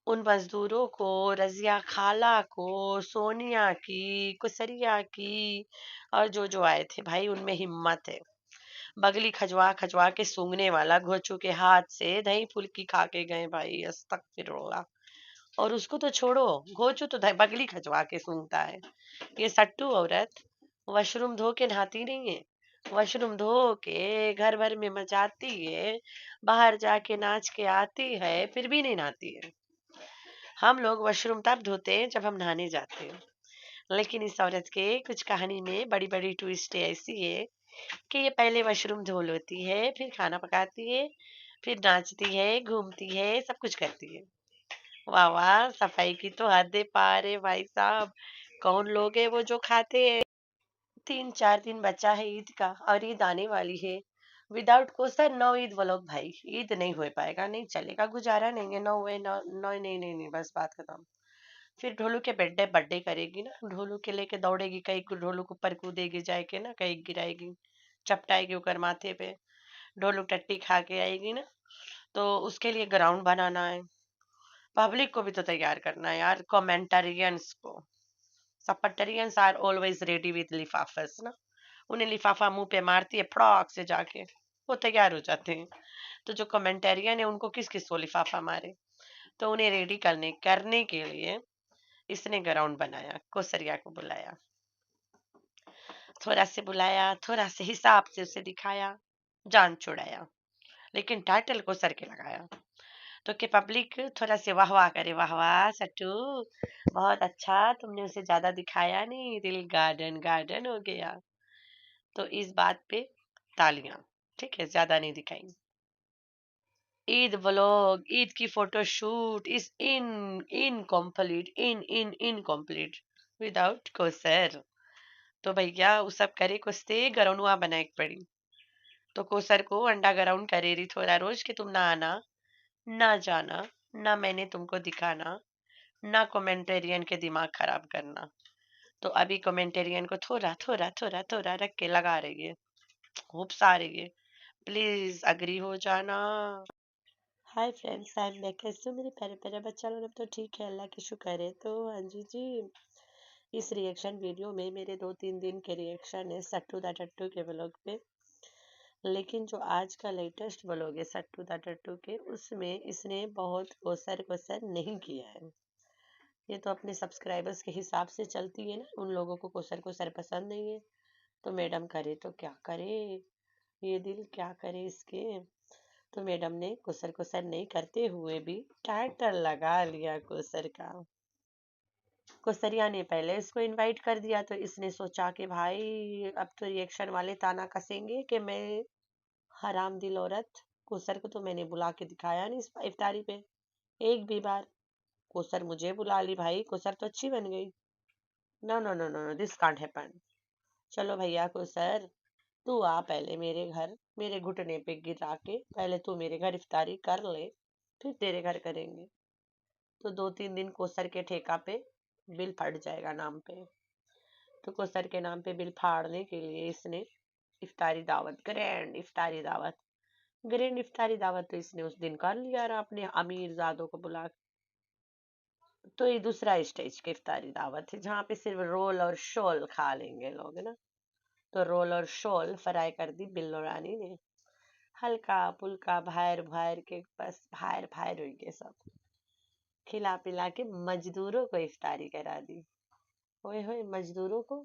उन मजदूरों को, रजिया खाला को, सोनिया की, कुसरिया की, और जो जो आए थे भाई, उनमें हिम्मत है। बगली खजवा खजवा के सूंघने वाला घोचू के हाथ से दही फुल्की खा के गए भाई, अस्तगफिरुल्लाह। और उसको तो छोड़ो, घोचू तो बगली खजवा के सूंघता है। ये सट्टू औरत वॉशरूम धो के नहाती नहीं है। वॉशरूम धो के घर भर में मचाती है, बाहर जाके नाच के आती है, फिर भी नहीं नहाती है। हम लोग वॉशरूम तब धोते हैं जब हम नहाने जाते हैं। लेकिन इस औरत के कुछ कहानी में बड़ी बड़ी ट्विस्ट ऐसी है कि ये पहले वॉशरूम धो लेती है, फिर खाना पकाती है, फिर नाचती है, घूमती है, सब कुछ करती है। वाह वाह, सफाई की तो हदें पार है भाई साहब। कौन लोग है वो जो खाते हैं? 3-4 दिन बचा है ईद का, और ईद आने वाली है। Without Kausar no Eid vlog भाई, ईद नहीं हो पाएगा, नहीं चलेगा, गुजारा नहीं है। नो वे, नो नो, नहीं नहीं नहीं, बस बात खत्म। फिर ढोलू के बर्थडे बर्थडे करेगी ना, ढोलू के लेके दौड़ेगी, कहीं को ढोलू को ऊपर कूदेगी जाके ना, कहीं गिराएगी, चपटाएगी ऊपर माथे पे। ढोलू टट्टी खा के आएगी ना, तो उसके लिए ग्राउंड बनाना है। पब्लिक को भी तो तैयार करना है यार, कमेंटेरियंस को। सपटेरियंस आर ऑलवेज रेडी विद लिफाफस ना। उन्हें लिफाफा मुंह पे मारती है फड़ाक से जाके, वो तैयार हो जाते हैं। तो जो कमेंटेरियन है उनको किस किस को लिफाफा मारे, तो उन्हें रेडी करने करने के लिए इसने ग्राउंड बनाया, कोसरिया को बुलाया, थोड़ा से बुलाया, थोड़ा से हिसाब से उसे दिखाया, जान छुड़ाया, लेकिन टाइटल को सर के लगाया। तो कि पब्लिक थोड़ा से वाह वाह करे, वाह वाह सट्टू, बहुत अच्छा, तुमने उसे ज्यादा दिखाया नहीं, दिल गार्डन गार्डन हो गया। तो इस बात पे तालियां, ठीक है, ज्यादा नहीं दिखाई। ईद व्लॉग, ईद की photo shoot is incomplete, incomplete without Kausar. तो भैया वो सब करे कुछते गरौनुआ बनाए पड़ी। तो कोसर को अंडा ग्राउंड करे रही थोड़ा रोज कि तुम ना आना, ना जाना, ना मैंने तुमको दिखाना, ना कमेंटेरियन के दिमाग खराब करना। तो अभी कमेंटेरियन को थोड़ा थोड़ा थोड़ा थोड़ा रख के लगा रही है, उपसा रही है, प्लीज अग्री हो जाना। Hi friends, I am back. कैसे हो मेरे प्यारे प्यारे बच्चा लोग? अब तो ठीक है, अल्लाह की शुक्र है। तो हाँ जी जी, इस रिएक्शन वीडियो में मेरे 2-3 दिन के रिएक्शन है सट्टू दा टट्टू के व्लॉग पे। लेकिन जो आज का लेटेस्ट व्लॉग है सट्टू दा टट्टू के, उसमें इसने बहुत कोसर कोसर नहीं किया है। ये तो अपने सब्सक्राइबर्स के हिसाब से चलती है ना, उन लोगों को कोसर कोसर पसंद नहीं है। तो मैडम करे तो क्या करे, ये दिल क्या करे इसके। तो मैडम ने कुसर कुसर नहीं करते हुए भी टाइटल लगा लिया कुसर का। कुसरिया ने पहले इसको इनवाइट कर दिया, तो इसने सोचा कि भाई अब तो रिएक्शन वाले ताना कसेंगे कि मैं हराम दिल औरत, कुसर को तो मैंने बुला के दिखाया नहीं इस इफ्तारी पे एक भी बार। कुसर मुझे बुला ली भाई, कुसर तो अच्छी बन गई। No no no no no, this can't happen. चलो भैया कुसर, तू आ पहले मेरे घर, मेरे घुटने पे गिरा के पहले तू मेरे घर इफ्तारी कर ले, फिर तेरे घर करेंगे। तो 2-3 दिन कोसर के ठेका पे बिल फट जाएगा नाम पे। तो कोसर के नाम पे बिल फाड़ने के लिए इसने इफ्तारी दावत, ग्रैंड इफ्तारी दावत तो इसने उस दिन कर लिया रहा अपने अमीर जादों को बुला के। तो ये दूसरा स्टेज की इफ्तारी दावत है, जहाँ पे सिर्फ रोल और शोल खा लेंगे लोग ना। तो रोल और शोल फ्राई कर दी बिल्लो रानी ने, हल्का पुल्का भायर भायर के, बस भायर भायर हुई के सब खिला पिला के मजदूरों को इफ्तारी करा दी। ओए होए, मजदूरों को?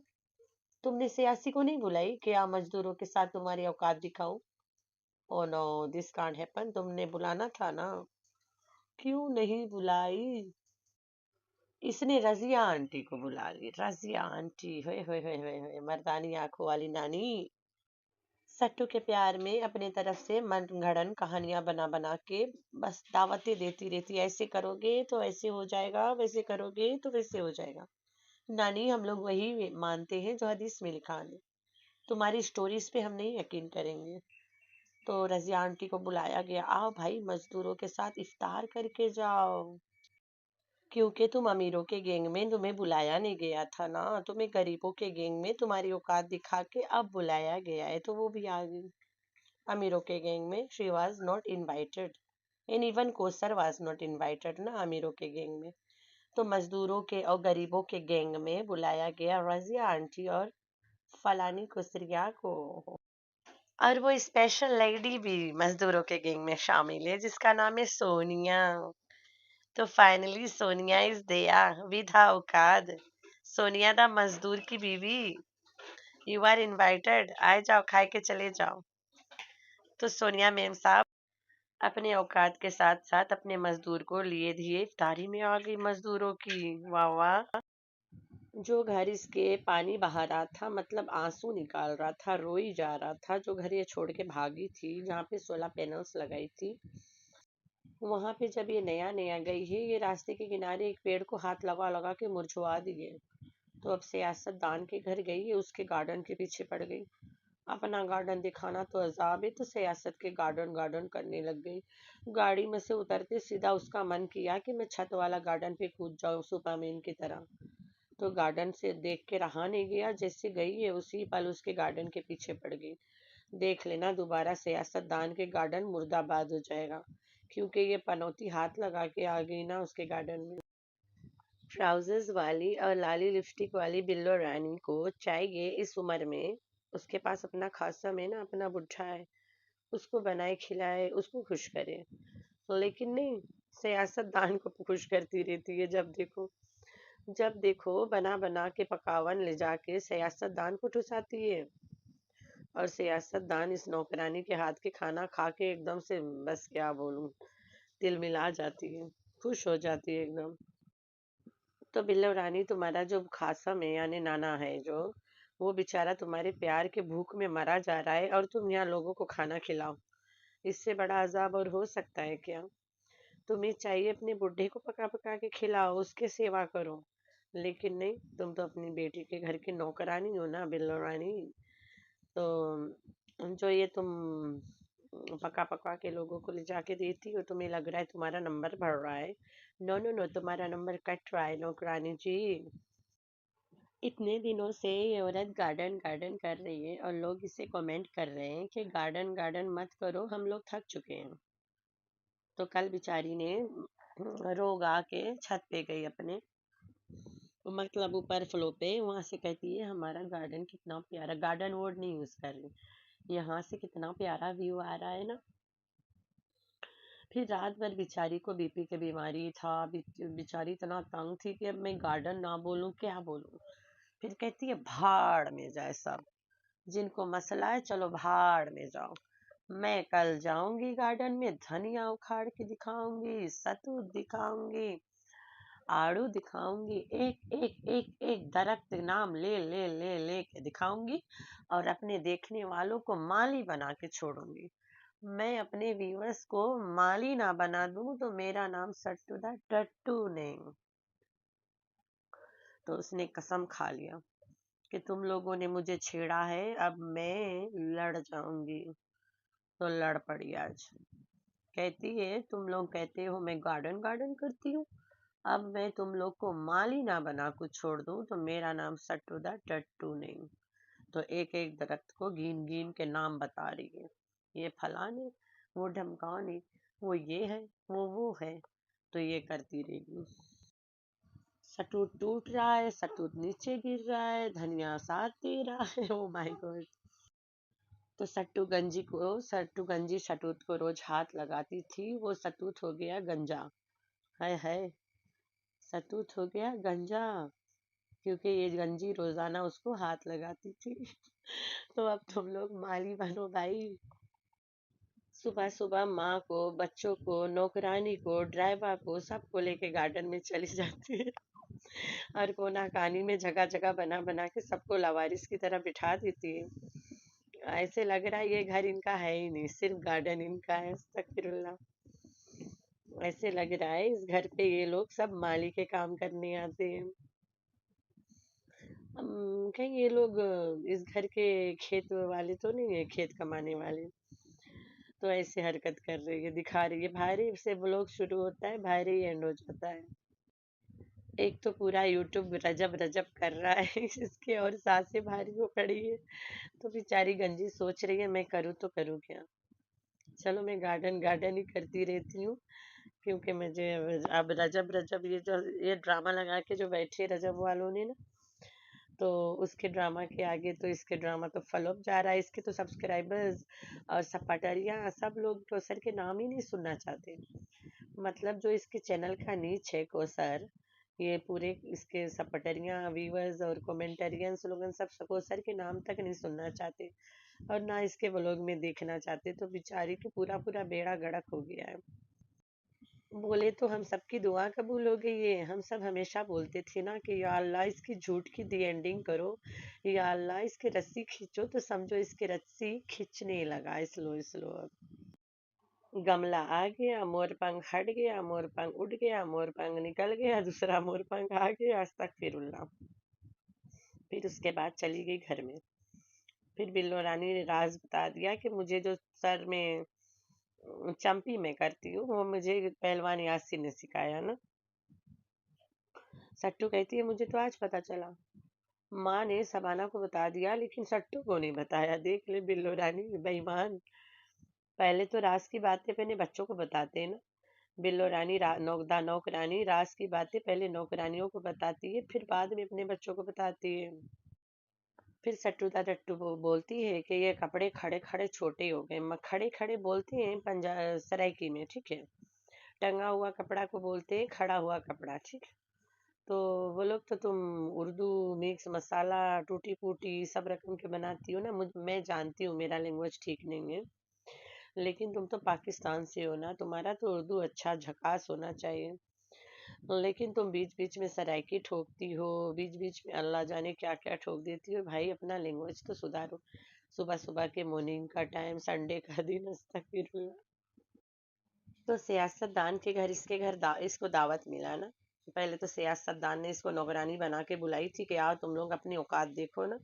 तुमने सियासी को नहीं बुलाई कि आ मजदूरों के साथ तुम्हारी औकात दिखाऊं? Oh no, this can't happen. तुमने बुलाना था ना, क्यों नहीं बुलाई? इसने रजिया आंटी को बुला ली, रजिया आंटी, होए होए होए होए होए, मर्दानी आंखों वाली नानी। सट्टू के प्यार में अपने तरफ से मन घड़न कहानियां बना बना के बस दावतें देती रहती, ऐसे करोगे तो ऐसे हो जाएगा, वैसे करोगे तो वैसे हो जाएगा। नानी, हम लोग वही मानते हैं जो हदीस में लिखा है, तुम्हारी स्टोरीज पे हम नहीं यकीन करेंगे। तो रजिया आंटी को बुलाया गया, आओ भाई मजदूरों के साथ इफ्तार करके जाओ, क्योंकि तुम अमीरों के गैंग में तुम्हें बुलाया नहीं गया था ना, तुम्हें गरीबों के गैंग में तुम्हारी औकात दिखा के अब बुलाया गया है। तो वो भी आ गई। अमीरों के गैंग में she was not invited. And even Kausar was not invited ना अमीरों के गैंग में। तो मजदूरों के और गरीबों के गैंग में बुलाया गया रजिया आंटी और फलानी कुसरिया को। और वो स्पेशल लेडी भी मजदूरों के गैंग में शामिल है जिसका नाम है सोनिया। तो finally Sonia is there with her औकात। सोनिया दा मजदूर की बीवी, यू आर इनवाइटेड, आए जाओ खाए के चले जाओ। तो सोनिया मैम साहब अपने औकात के साथ साथ अपने मजदूर को लिए दिए इफ्तारी में आ गई मजदूरों की। वाह वाह। जो घर इसके पानी बहा रहा था, मतलब आंसू निकाल रहा था, रोई जा रहा था, जो घर ये छोड़ के भागी थी जहाँ पे 16 पैनल्स लगाई थी, वहां पे जब ये नया नया गई है, ये रास्ते के किनारे एक पेड़ को हाथ लगा लगा के मुरझवा दिए। तो अब सियासतदान के घर गई है, उसके गार्डन के पीछे पड़ गई। अपना गार्डन दिखाना तो अजाब है, तो सियासत के गार्डन गार्डन करने लग गई। गाड़ी में से उतरते सीधा उसका मन किया कि मैं छत वाला गार्डन पे कूद जाऊं सुपरमैन की तरह। तो गार्डन से देख के रहा नहीं गया, जैसे गई है उसी पल उसके गार्डन के पीछे पड़ गई। देख लेना दोबारा सियासतदान के गार्डन मुर्दाबाद हो जाएगा, क्योंकि ये पनौती हाथ लगा के आ गई ना उसके गार्डन में। ट्राउजर्स वाली और लाली लिपस्टिक वाली बिल्लो रानी को चाहिए इस उम्र में उसके पास अपना खासा में ना अपना बुढ़ा है, उसको बनाए खिलाए, उसको खुश करे। लेकिन नहीं, सियासतदान को खुश करती रहती है। जब देखो बना बना के पकावन ले जाके सियासतदान को ठुसाती है। और सियासतदान इस नौकरानी के हाथ के खाना खा के एकदम से, बस क्या बोलूं, दिल मिला जाती है, खुश हो जाती है एकदम। तो बिल्लो रानी तुम्हारा जो खासम है यानी नाना है जो, वो बेचारा तुम्हारे प्यार के भूख में मरा जा रहा है और तुम यहाँ लोगों को खाना खिलाओ। इससे बड़ा अजाब और हो सकता है क्या? तुम्हें चाहिए अपने बुढ़े को पका पका के खिलाओ, उसके सेवा करो। लेकिन नहीं, तुम तो अपनी बेटी के घर की नौकरानी हो ना बिल्लो रानी। तो जो ये तुम पका पका के लोगों को ले जाके देती हो, तुम्हें लग रहा है तुम्हारा नंबर बढ़ रहा है। नो नो नो, तुम्हारा नंबर कट रहा है नौकरानी जी। इतने दिनों से ये औरत गार्डन गार्डन कर रही है और लोग इसे कमेंट कर रहे हैं कि गार्डन गार्डन मत करो, हम लोग थक चुके हैं। तो कल बेचारी ने रोग आके छत पे गई अपने, मतलब ऊपर फ्लो पे, वहां से कहती है हमारा गार्डन कितना प्यारा, गार्डन वर्ड नहीं यूज कर रही, यहाँ से कितना प्यारा व्यू आ रहा है ना। फिर रात भर बेचारी को बीपी की बीमारी था, बेचारी इतना तंग थी कि अब मैं गार्डन ना बोलूं क्या बोलूं। फिर कहती है भाड़ में जाए सब, जिनको मसला है चलो भाड़ में जाओ। मैं कल जाऊंगी गार्डन में, धनिया उखाड़ के दिखाऊंगी, सतूत दिखाऊंगी, आड़ू दिखाऊंगी, एक एक एक एक दरख्त नाम ले ले ले ले के दिखाऊंगी, और अपने देखने वालों को माली बना के छोड़ूंगी। मैं अपने व्यूअर्स को माली ना बना दूं तो मेरा नाम सट्टू दा टट्टू नहीं। तो उसने कसम खा लिया कि तुम लोगों ने मुझे छेड़ा है, अब मैं लड़ जाऊंगी। तो लड़ पड़ी आज। कहती है तुम लोग कहते हो मैं गार्डन गार्डन करती हूँ, अब मैं तुम लोग को माली ना बना कुछ छोड़ दूं तो मेरा नाम सट्टू दा टट्टू नहीं। तो एक एक दरख्त को गिन गिन के नाम बता रही है, ये फलाने, वो ढमकाने, वो ये है, वो है। तो ये करती रहेगी। सटूत टूट रहा है, सटूत नीचे गिर रहा है, धनिया साथ दे रहा है। Oh my God. तो सट्टू गंजी सटूत को रोज हाथ लगाती थी, वो सतूत हो गया गंजा। है सतूत हो गया गंजा, क्योंकि ये गंजी रोजाना उसको हाथ लगाती थी। तो अब तुम लोग माली बनो भाई। सुबह सुबह माँ को, बच्चों को, नौकरानी को, ड्राइवर को, सबको लेके गार्डन में चली जाती है। और कोना कानी में जगह जगह बना बना के सबको लवारिस की तरह बिठा देती है। ऐसे लग रहा है ये घर इनका है ही नहीं, सिर्फ गार्डन इनका है। अस्तगफिरुल्लाह। ऐसे लग रहा है इस घर पे ये लोग सब माली के काम करने आते हैं। कहीं ये लोग इस घर के खेत वाले तो नहीं है, खेत कमाने वाले। तो ऐसे हरकत कर रही है, दिखा रही है। भारी से ब्लॉग शुरू होता है, भारी एंड हो जाता है। एक तो पूरा यूट्यूब रजब रजब कर रहा है इसके, और सांसें भारी हो पड़ी है। तो बेचारी गंजी सोच रही है मैं करूँ तो करूँ क्या। चलो मैं गार्डन गार्डन ही करती रहती हूँ, क्योंकि मुझे अब रजब रजब ये ड्रामा लगा के जो बैठे रजब वालों ने ना, तो उसके ड्रामा के आगे तो इसके ड्रामा तो फ्लॉप जा रहा है। इसके तो सब्सक्राइबर्स और सपाटरिया सब लोग कोसर के नाम ही नहीं सुनना चाहते। मतलब जो इसके चैनल का नीच है कोसर, ये पूरे इसके सपटरिया व्यूअर्स और कमेंटेरियंस लोग सब कोसर के नाम तक नहीं सुनना चाहते, और ना इसके व्लॉग में देखना चाहते। तो बेचारी की पूरा पूरा बेड़ा गर्क हो गया है। बोले तो हम सबकी दुआ कबूल हो गई है। हम सब हमेशा बोलते थे ना कि या अल्लाह इसकी झूठ की दी एंडिंग करो, या अल्लाह इसकी रस्सी खींचो, तो समझो इसकी रस्सी खींचने लगा स्लो स्लो। गमला आ गया, मोर पंख हट गया, मोर पंख उड़ गया, मोर पंख निकल गया, दूसरा मोर पंख आ गया, आज तक फिर उड़ना। फिर उसके बाद चली गई घर में। फिर बिल्लो रानी ने राज बता दिया कि मुझे जो सर में चंपी में करती हूँ वो मुझे पहलवान यासी ने सिखाया ना। सट्टू कहती है मुझे तो आज पता चला। माँ ने सबाना को बता दिया लेकिन सट्टू को नहीं बताया। देख ले बिल्लो रानी बेईमान। पहले तो राज की बातें अपने बच्चों को बताते हैं ना। बिल्लो रानी नौकरानी राज की बातें पहले नौकरानियों को बताती है, फिर बाद में अपने बच्चों को बताती है। फिर सट्टू दा टट्टू बोलती है कि ये कपड़े खड़े खड़े छोटे हो गए। खड़े खड़े बोलते हैं सराइकी में, ठीक है। टंगा हुआ कपड़ा को बोलते हैं खड़ा हुआ कपड़ा, ठीक है। तो वो लोग तो तुम उर्दू मिक्स मसाला टूटी फूटी सब रकम के बनाती हो ना। मैं जानती हूँ मेरा लैंग्वेज ठीक नहीं है, लेकिन तुम तो पाकिस्तान से हो ना, तुम्हारा तो उर्दू अच्छा झकास होना चाहिए। लेकिन तुम बीच बीच में सराइकी ठोकती हो, बीच बीच में अल्लाह जाने क्या क्या ठोक देती हो। भाई अपना लैंग्वेज तो सुधारो। सुबह सुबह के मॉर्निंग का टाइम, संडे का दिन, अस्तगफिरुल्लाह। तो सियासतदान के घर इसको दावत मिला ना। पहले तो सियासतदान ने इसको नौकरानी बना के बुलाई थी कि आओ तुम लोग अपनी औकात देखो ना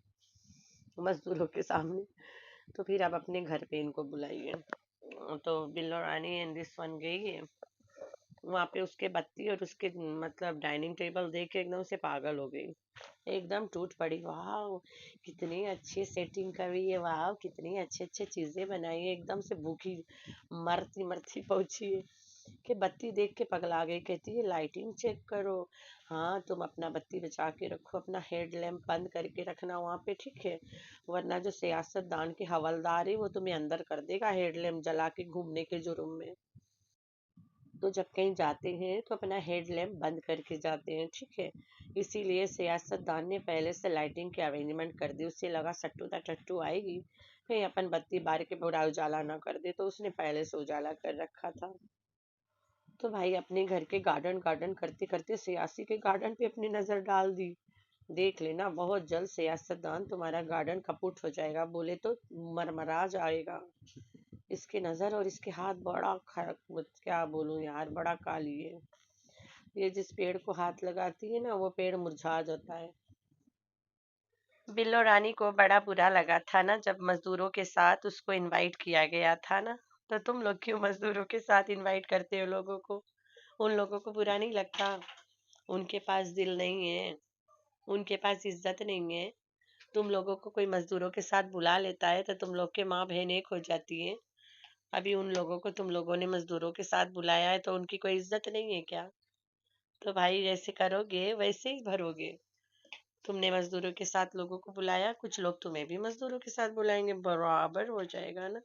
मजदूरों के सामने। तो फिर अब अपने घर पे इनको बुलाइए। तो बिल्लो रानी एंड दिस वन गई है वहां पे। उसके बत्ती और उसके मतलब डाइनिंग टेबल देख के एकदम से पागल हो गई, एकदम टूट पड़ी। वाह कितनी अच्छी सेटिंग करी है, वाह कितनी अच्छे अच्छे चीजें बनाई है। एकदम से भूखी मरती मरती पहुंची है कि बत्ती देख के पगला गई। कहती है लाइटिंग चेक करो। हाँ तुम अपना बत्ती बचा के रखो, अपना हेड लैम्प बंद करके रखना वहां पे, ठीक है। वरना जो सियासतदान के हवलदार है वो तुम्हें अंदर कर देगा हेड लैम्प जला के घूमने के जुर्म में। तो जब कहीं जाते हैं तो अपना हेड लैम्प बंद करके जाते हैं, ठीक है। इसीलिए सियासतदान ने पहले से लाइटिंग के अरेंजमेंट कर दी। उससे लगा सट्टू दा टट्टू आएगी कहीं अपन बत्ती बार के पूरा उजाला ना कर दे, तो उसने पहले से उजाला कर रखा था। तो भाई अपने घर के गार्डन गार्डन करते करते सियासी के गार्डन पे अपनी नजर डाल दी। देख लेना बहुत जल्द सियासतदान तुम्हारा गार्डन कपूट हो जाएगा, बोले तो मरमरा जाएगा। इसकी नजर और इसके हाथ बड़ा क्या बोलूं यार, बड़ा काली है। ये जिस पेड़ को हाथ लगाती है ना वो पेड़ मुरझा जाता है। बिल्लो रानी को बड़ा बुरा लगा था ना जब मजदूरों के साथ उसको इनवाइट किया गया था ना। तो तुम लोग क्यों मजदूरों के साथ इनवाइट करते हो लोगों को? उन लोगों को बुरा नहीं लगता? उनके पास दिल नहीं है, उनके पास इज्जत नहीं है। तुम लोगों को कोई मजदूरों के साथ बुला लेता है तो तुम लोग के माँ बहन एक हो जाती है। अभी उन लोगों को तुम लोगों ने मजदूरों के साथ बुलाया है तो उनकी कोई इज्जत नहीं है क्या? तो भाई जैसे करोगे वैसे ही भरोगे। तुमने मजदूरों के साथ लोगों को बुलाया, कुछ लोग तुम्हें भी मजदूरों के साथ बुलाएंगे, बराबर हो जाएगा ना।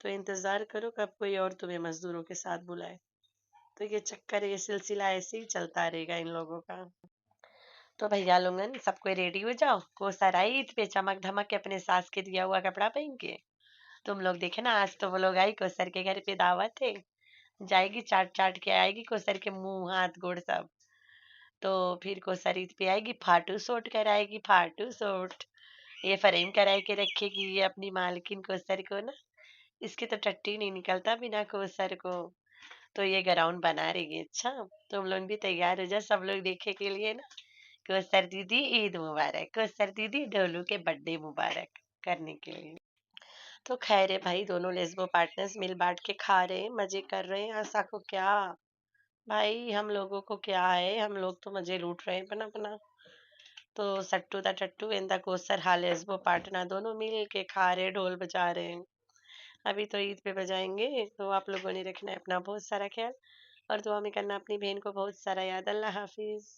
तो इंतजार करो कब कोई और तुम्हें मजदूरों के साथ बुलाए। तो ये चक्कर ये सिलसिला ऐसे ही चलता रहेगा इन लोगों का। तो भैया लोगन सब कोई रेडी हो जाओ, कोसर आई ईद पे चमक धमक के अपने सास के दिया हुआ कपड़ा पहन के। तुम लोग देखे ना आज तो वो लोग आई कोसर के घर पे दावत है। जाएगी चाट चाट के आएगी कोसर के मुंह हाथ गोड़ सब। तो फिर कोसर ईद पे आएगी फाटू सोट कराएगी, फाटू सोट ये फ्रेम कराए के रखेगी ये अपनी मालकिन कोसर को ना। इसके तो टट्टी नहीं निकलता बिना कोसर को। तो ये ग्राउंड बना रही है। अच्छा तुम लोग भी तैयार हो जाओ सब लोग देखे के लिए ना। कोसर दीदी ईद मुबारक, कोसर दीदी ढोलू के बर्थडे मुबारक करने के लिए। तो खैर है भाई, दोनों लेस्बो पार्टनर्स मिल बांट के खा रहे हैं, मजे कर रहे हैं। आशा को क्या भाई, हम लोगों को क्या है, हम लोग तो मजे लूट रहे हैं अपना अपना। तो सट्टू दा टट्टू एंड द कोसर हा लेस्बो पार्टनर दोनों मिल के खा रहे ढोल बजा रहे हैं। अभी तो ईद पे बजाएंगे, तो आप लोगों ने रखना है अपना बहुत सारा ख्याल और दुआ में करना अपनी बहन को बहुत सारा याद। अल्लाह हाफिज।